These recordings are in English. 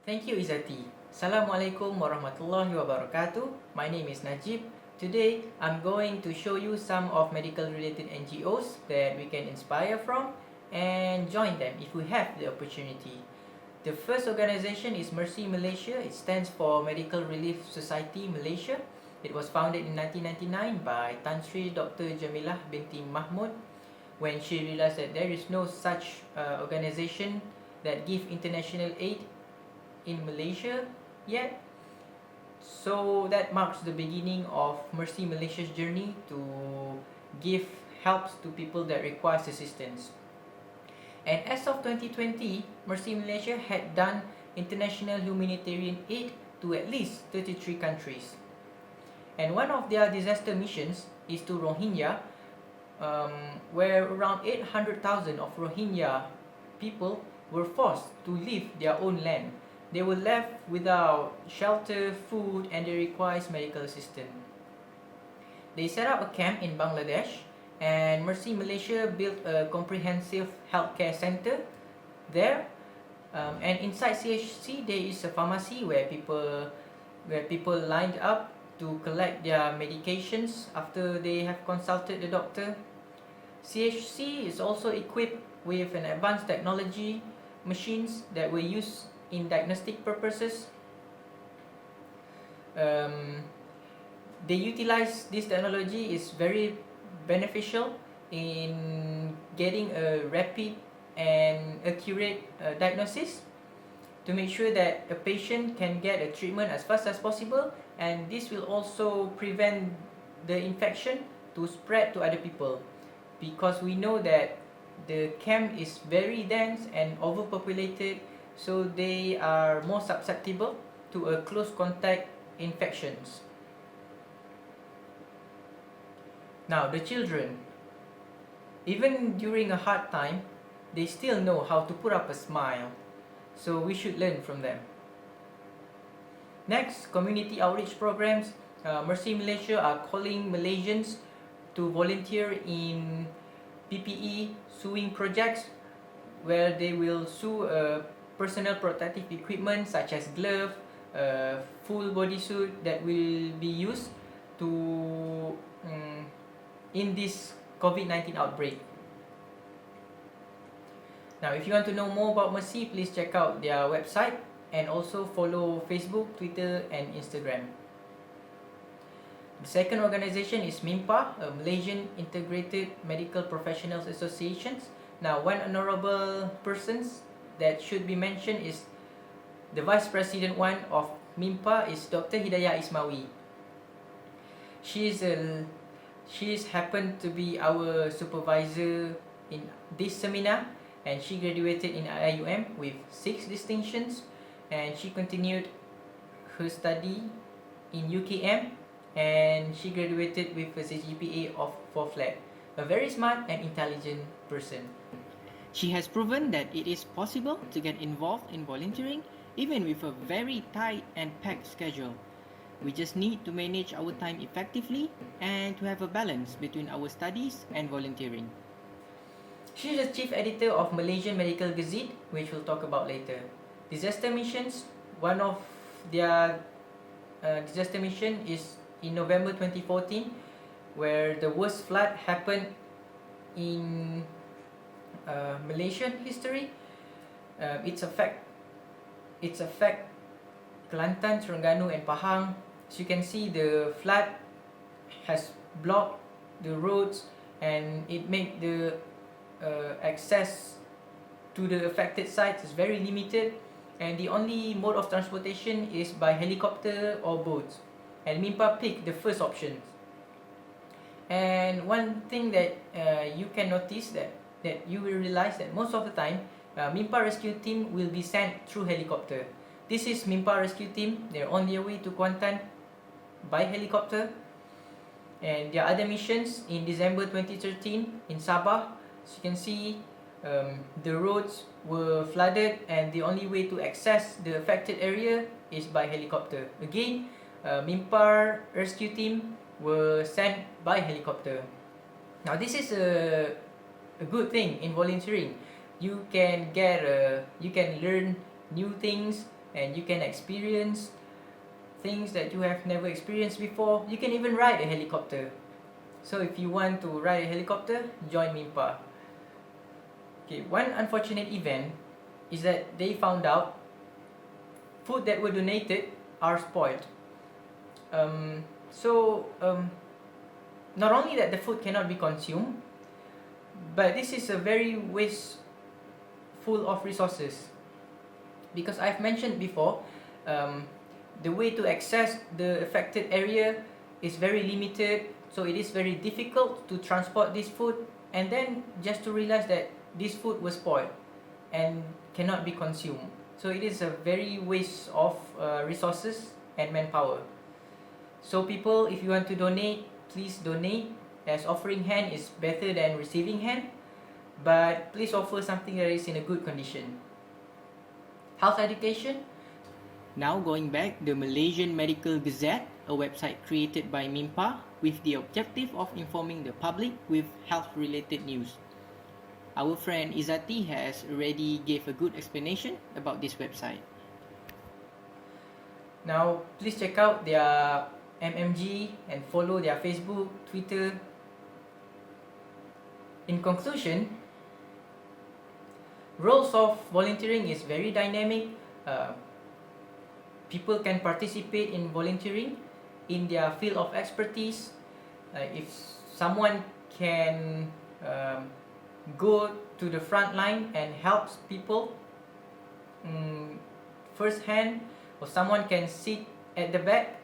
Thank you, Izati. Assalamualaikum warahmatullahi wabarakatuh. My name is Najib. Today, I'm going to show you some of medical related NGOs that we can inspire from and join them if we have the opportunity. The first organization is Mercy Malaysia. It stands for Medical Relief Society Malaysia. It was founded in 1999 by Tan Sri Dr. Jamilah binti Mahmud when she realized that there is no such organization that give international aid in Malaysia yet. So that marks the beginning of Mercy Malaysia's journey to give helps to people that requires assistance. And as of 2020, Mercy Malaysia had done international humanitarian aid to at least 33 countries. And one of their disaster missions is to Rohingya, where around 800,000 of Rohingya people were forced to leave their own land. They were left without shelter, food, and they requires medical assistance. They set up a camp in Bangladesh, and Mercy Malaysia built a comprehensive healthcare center there. And inside CHC, there is a pharmacy where people lined up to collect their medications after they have consulted the doctor. CHC is also equipped with an advanced technology machines that were used in diagnostic purposes. They utilize this technology is very beneficial in getting a rapid and accurate diagnosis to make sure that a patient can get a treatment as fast as possible, and this will also prevent the infection to spread to other people, because we know that the camp is very dense and overpopulated, so they are more susceptible to a close contact infections. Now, the children, even during a hard time, they still know how to put up a smile, so we should learn from them. Next, community outreach programs. Mercy Malaysia are calling Malaysians to volunteer in PPE sewing projects, where they will sew personal protective equipment such as glove, full body suit that will be used to in this COVID-19 outbreak. Now, if you want to know more about Mercy, please check out their website and also follow Facebook, Twitter, and Instagram. The second organization is MIMPA, a Malaysian Integrated Medical Professionals Association. Now, one honorable persons that should be mentioned is the Vice President one of MIMPA is Dr. Hidayah Ismawi. She's happened to be our supervisor in this seminar, and she graduated in IUM with 6 distinctions, and she continued her study in UKM, and she graduated with a CGPA of 4 flat. A very smart and intelligent person. She has proven that it is possible to get involved in volunteering even with a very tight and packed schedule. We just need to manage our time effectively and to have a balance between our studies and volunteering. She is the chief editor of Malaysian Medical Gazette, which we'll talk about later. Disaster missions, one of their disaster mission is in November 2014, where the worst flood happened in Malaysian history. It's affect Kelantan, Terengganu, and Pahang. As you can see, the flood has blocked the roads, and it made the access to the affected sites is very limited, and the only mode of transportation is by helicopter or boats, and MIMPA picked the first option. And one thing that you can notice that you will realize that most of the time MIMPA rescue team will be sent through helicopter. This is MIMPA rescue team. They're on their way to Kuantan by helicopter. And their other missions in December 2013 in Sabah, as you can see, the roads were flooded, and the only way to access the affected area is by helicopter. Again, MIMPA rescue team were sent by helicopter. Now, this is a good thing in volunteering. You can learn new things and you can experience things that you have never experienced before. You can even ride a helicopter. So if you want to ride a helicopter, join MIMPA. Okay, one unfortunate event is that they found out food that were donated are spoiled. Not only that the food cannot be consumed, but this is a very wasteful of resources. Because I've mentioned before, the way to access the affected area is very limited, so it is very difficult to transport this food, and then just to realize that this food was spoiled and cannot be consumed. So it is a very waste of resources and manpower. So people, if you want to donate, please donate, as offering hand is better than receiving hand, but please offer something that is in a good condition. Health education. Now going back, the Malaysian Medical Gazette, a website created by MIMPA with the objective of informing the public with health-related news. Our friend Izati has already gave a good explanation about this website. Now, please check out their MMG and follow their Facebook, Twitter. In conclusion, roles of volunteering is very dynamic. People can participate in volunteering in their field of expertise. If someone can go to the front line and helps people firsthand, or someone can sit at the back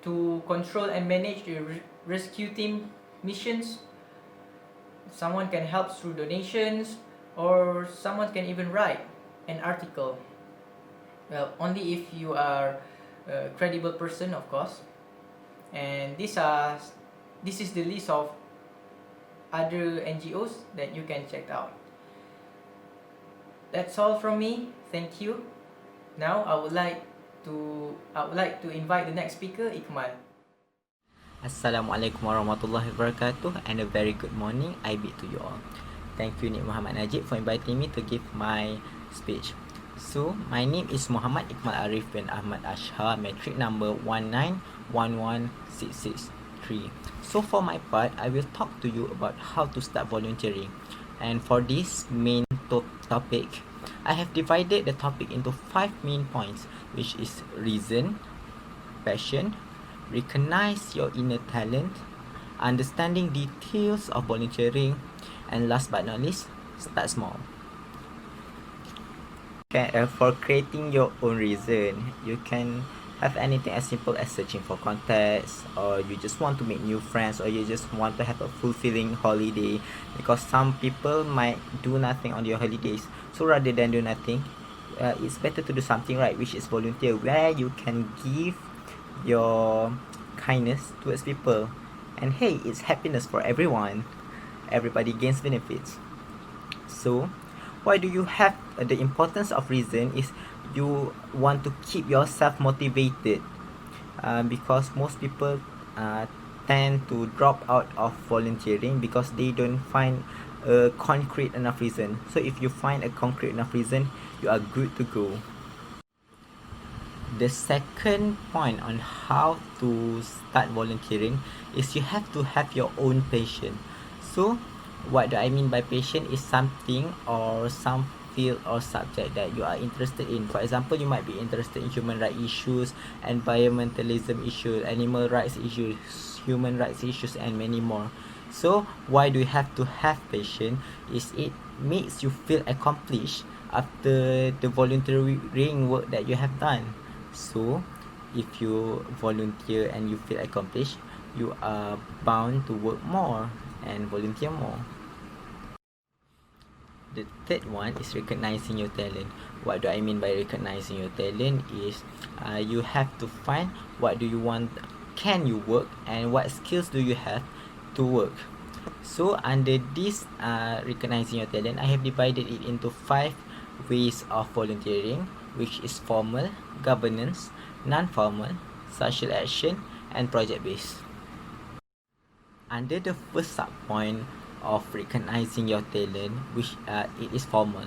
to control and manage the rescue team missions. Someone can help through donations, or someone can even write an article. Well, only if you are a credible person, of course. And this is the list of other NGOs that you can check out. That's all from me. Thank you. Now I would like to invite the next speaker, Ikmal. Assalamualaikum warahmatullahi wabarakatuh, and a very good morning I bid to you all. Thank you Nik Muhammad Najib for inviting me to give my speech. So, my name is Muhammad Ikmal Arif bin Ahmad Ashar, metric number 1911663. So, for my part, I will talk to you about how to start volunteering. And for this main topic, I have divided the topic into 5 main points, which is reason, passion, recognize your inner talent, understanding details of volunteering, and last but not least, start small. For creating your own reason, you can have anything as simple as searching for contacts, or you just want to make new friends, or you just want to have a fulfilling holiday, because some people might do nothing on your holidays. So rather than do nothing, it's better to do something, right, which is volunteer, where you can give your kindness towards people, and hey, it's happiness for everyone. Everybody gains benefits. So why do you have the importance of reason is you want to keep yourself motivated, because most people tend to drop out of volunteering because they don't find a concrete enough reason. So if you find a concrete enough reason, you are good to go. The second point on how to start volunteering is you have to have your own passion. So what do I mean by passion is something or some field or subject that you are interested in. For example, you might be interested in human rights issues, environmentalism issues, animal rights issues, human rights issues, and many more. So why do you have to have passion is it makes you feel accomplished after the volunteering work that you have done. So if you volunteer and you feel accomplished, you are bound to work more and volunteer more. The third one is recognizing your talent. What do I mean by recognizing your talent is you have to find what do you want, can you work, and what skills do you have to work. So under this recognizing your talent, I have divided it into 5 ways of volunteering, which is formal, governance, non-formal, social action, and project-based. Under the first sub-point of recognizing your talent, which it is formal.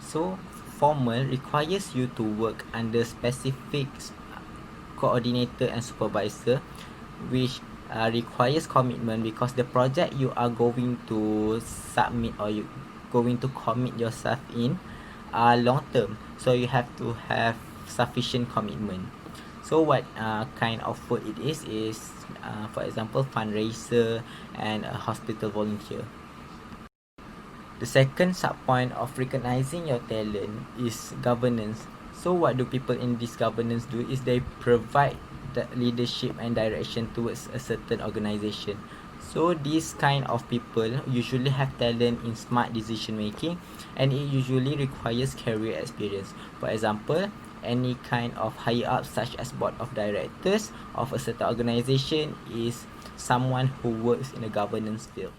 So formal requires you to work under specific coordinator and supervisor, which requires commitment because the project you are going to submit or you going to commit yourself in are long term, so you have to have sufficient commitment. So what kind of work it is for example fundraiser and a hospital volunteer. The second sub-point of recognizing your talent is governance. So what do people in this governance do is they provide the leadership and direction towards a certain organization. So these kind of people usually have talent in smart decision making, and it usually requires career experience. For example, any kind of higher up such as board of directors of a certain organization is someone who works in the governance field.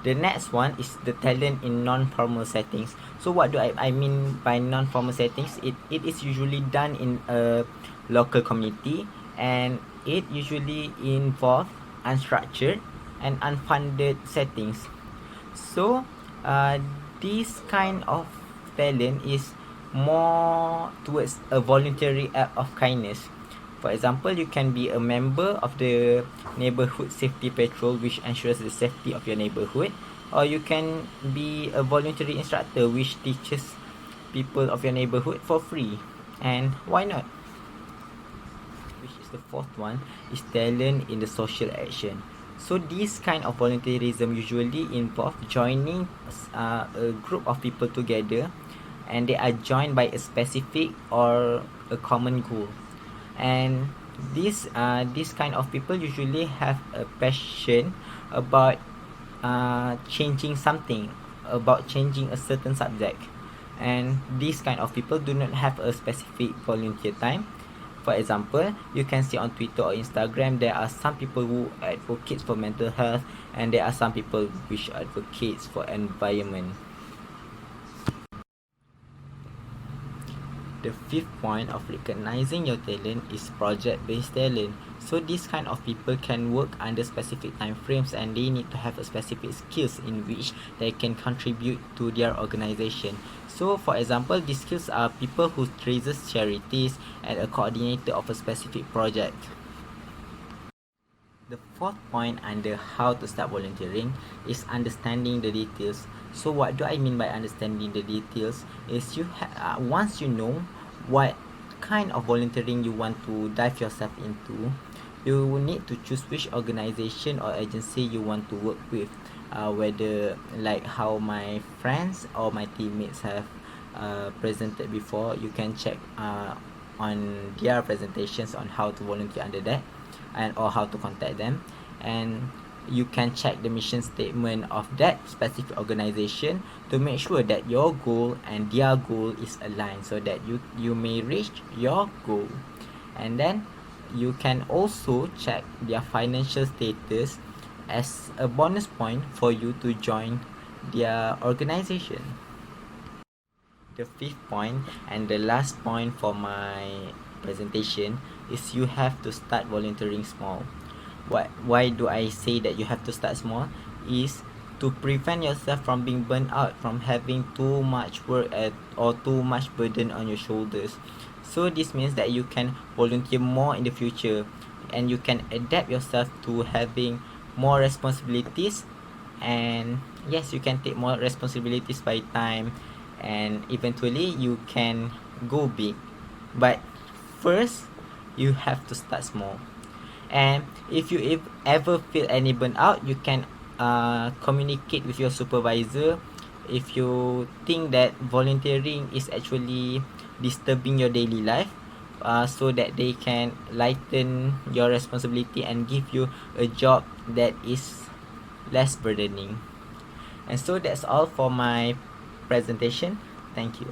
The next one is the talent in non-formal settings. So what do I mean by non-formal settings? It is usually done in a local community, and it usually involves unstructured and unfunded settings. So this kind of talent is more towards a voluntary act of kindness. For example, you can be a member of the neighborhood safety patrol, which ensures the safety of your neighborhood, or you can be a voluntary instructor, which teaches people of your neighborhood for free. And why not? Which is the fourth one, is talent in the social action. So this kind of volunteerism usually involve joining a group of people together, and they are joined by a specific or a common goal. And this kind of people usually have a passion about changing something, about changing a certain subject. And these kind of people do not have a specific volunteer time. For example, you can see on Twitter or Instagram, there are some people who advocates for mental health, and there are some people which advocates for environment. The fifth point of recognizing your talent is project-based talent. So this kind of people can work under specific time frames, and they need to have a specific skills in which they can contribute to their organization. So for example, these skills are people who raises charities and a coordinator of a specific project. The fourth point under how to start volunteering is understanding the details. So what do I mean by understanding the details is once you know what kind of volunteering you want to dive yourself into, you will need to choose which organization or agency you want to work with, whether like how my friends or my teammates have presented before. You can check on their presentations on how to volunteer under that, and or how to contact them. And you can check the mission statement of that specific organization to make sure that your goal and their goal is aligned, so that you may reach your goal. And then you can also check their financial status as a bonus point for you to join their organization. The fifth point and the last point for my presentation is you have to start volunteering small. Why do I say that you have to start small? Is to prevent yourself from being burnt out, from having too much work or too much burden on your shoulders. So this means that you can volunteer more in the future, and you can adapt yourself to having more responsibilities. And yes, you can take more responsibilities by time, and eventually you can go big. But first, you have to start small. And if you ever feel any burnout, you can communicate with your supervisor if you think that volunteering is actually disturbing your daily life, so that they can lighten your responsibility and give you a job that is less burdening. And so that's all for my presentation. Thank you.